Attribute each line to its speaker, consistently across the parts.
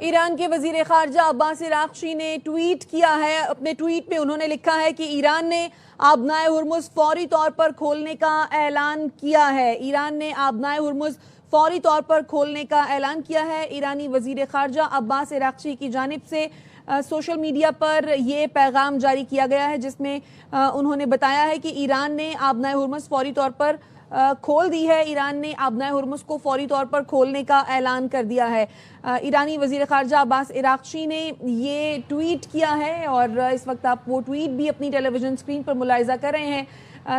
Speaker 1: ایران کے وزیر خارجہ عباس عراقچی نے ٹویٹ کیا ہے۔ اپنے ٹویٹ میں انہوں نے لکھا ہے کہ ایران نے آبنائے ہرمز فوری طور پر کھولنے کا اعلان کیا ہے۔ ایران نے آبنائے ہرمز فوری طور پر کھولنے کا اعلان کیا ہے۔ ایرانی وزیر خارجہ عباس عراقچی کی جانب سے سوشل میڈیا پر یہ پیغام جاری کیا گیا ہے، جس میں انہوں نے بتایا ہے کہ ایران نے آبنائے ہرمز فوری طور پر کھول دی ہے۔ ایران نے آبنائے ہرمز کو فوری طور پر کھولنے کا اعلان کر دیا ہے۔ ایرانی وزیر خارجہ عباس عراقچی نے یہ ٹویٹ کیا ہے اور اس وقت آپ وہ ٹویٹ بھی اپنی ٹیلی ویژن سکرین پر ملاحظہ کر رہے ہیں،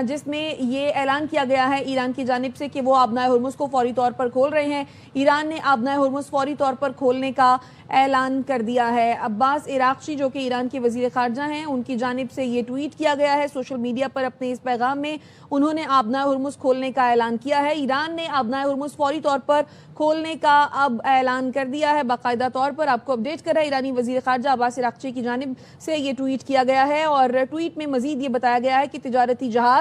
Speaker 1: جس میں یہ اعلان کیا گیا ہے ایران کی جانب سے کہ وہ آبنائے ہرمز کو فوری طور پر کھول رہے ہیں۔ ایران نے آبنائے ہرمز فوری طور پر کھولنے کا اعلان کر دیا ہے۔ عباس عراقچی جو کہ ایران کے وزیر خارجہ ہیں، ان کی جانب سے یہ ٹویٹ کیا گیا ہے سوشل میڈیا پر۔ اپنے اس پیغام میں انہوں نے آبنائے ہرمز کھولنے کا اعلان کیا ہے۔ ایران نے آبنائے ہرمز فوری طور پر کھولنے کا اب اعلان کر دیا ہے۔ باقاعدہ طور پر آپ کو اپڈیٹ کر رہا ہے، ایرانی وزیر خارجہ عباس عراقچی کی جانب سے یہ ٹویٹ کیا گیا ہے اور ٹویٹ میں مزید یہ بتایا گیا ہے کہ تجارتی جہاز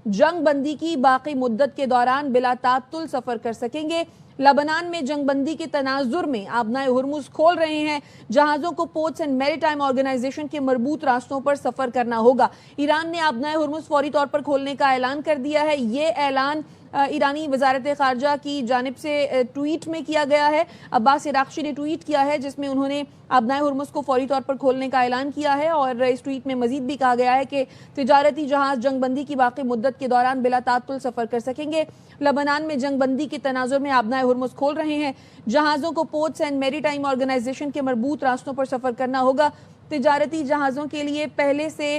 Speaker 1: جنگ بندی کی باقی مدت کے دوران بلا تعطل سفر کر سکیں گے۔ لبنان میں جنگ بندی کے تناظر میں آبنائے ہرمز کھول رہے ہیں۔ جہازوں کو پورٹس اینڈ میری ٹائم آرگنائزیشن کے مربوط راستوں پر سفر کرنا ہوگا۔ ایران نے آبنائے ہرمز فوری طور پر کھولنے کا اعلان کر دیا ہے۔ یہ اعلان ایرانی وزارت خارجہ کی جانب سے ٹویٹ میں کیا گیا ہے۔ عباس عراقچی نے ٹویٹ کیا ہے جس میں انہوں نے آبنائے ہرمز کو فوری طور پر کھولنے کا اعلان کیا ہے اور اس ٹویٹ میں مزید بھی کہا گیا ہے کہ تجارتی جہاز جنگ بندی کی باقی مدت کے دوران بلا تعطل سفر کر سکیں گے۔ لبنان میں جنگ بندی کے تناظر میں آبنائے ہرمز کھول رہے ہیں۔ جہازوں کو پورٹس اینڈ میری ٹائم آرگنائزیشن کے مربوط راستوں پر سفر کرنا ہوگا۔ تجارتی جہازوں کے لیے پہلے سے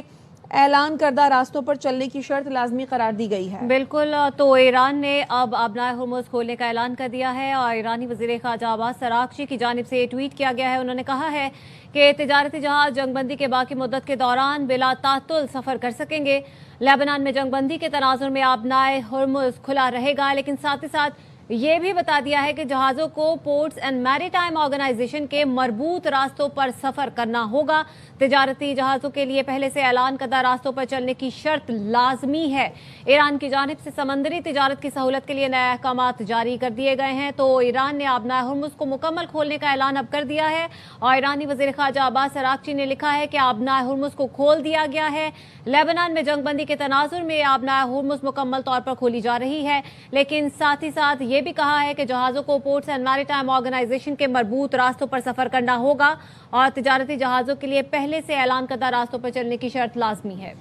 Speaker 1: اعلان کردہ راستوں پر چلنے کی شرط لازمی قرار دی گئی ہے۔
Speaker 2: بالکل، تو ایران نے اب آبنائے ہرمز کھولنے کا اعلان کر دیا ہے اور ایرانی وزیر خارجہ عباس عراقچی کی جانب سے یہ ٹویٹ کیا گیا ہے۔ انہوں نے کہا ہے کہ تجارتی جہاز جنگ بندی کے باقی مدت کے دوران بلا تعطل سفر کر سکیں گے۔ لیبنان میں جنگ بندی کے تناظر میں آبنائے ہرمز کھلا رہے گا، لیکن ساتھ ہی ساتھ یہ بھی بتا دیا ہے کہ جہازوں کو پورٹس اینڈ میری ٹائم آرگنائزیشن کے مربوط راستوں پر سفر کرنا ہوگا۔ تجارتی جہازوں کے لیے پہلے سے اعلان کردہ راستوں پر چلنے کی شرط لازمی ہے۔ ایران کی جانب سے سمندری تجارت کی سہولت کے لیے نئے احکامات جاری کر دیے گئے ہیں، تو ایران نے آبنائے ہرمز کو مکمل کھولنے کا اعلان اب کر دیا ہے اور ایرانی وزیر خارجہ عباس عراقچی نے لکھا ہے کہ آبنائے ہرمز کو کھول دیا گیا ہے۔ لیبنان میں جنگ بندی کے تناظر میں آبنائے ہرمز مکمل طور پر کھولی جا رہی ہے، لیکن ساتھ ہی ساتھ یہ بھی کہا ہے کہ جہازوں کو پورٹس اینڈ میری ٹائم آرگنائزیشن کے مربوط راستوں پر سفر کرنا ہوگا اور تجارتی جہازوں کے لیے پہلے سے اعلان کردہ راستوں پر چلنے کی شرط لازمی ہے۔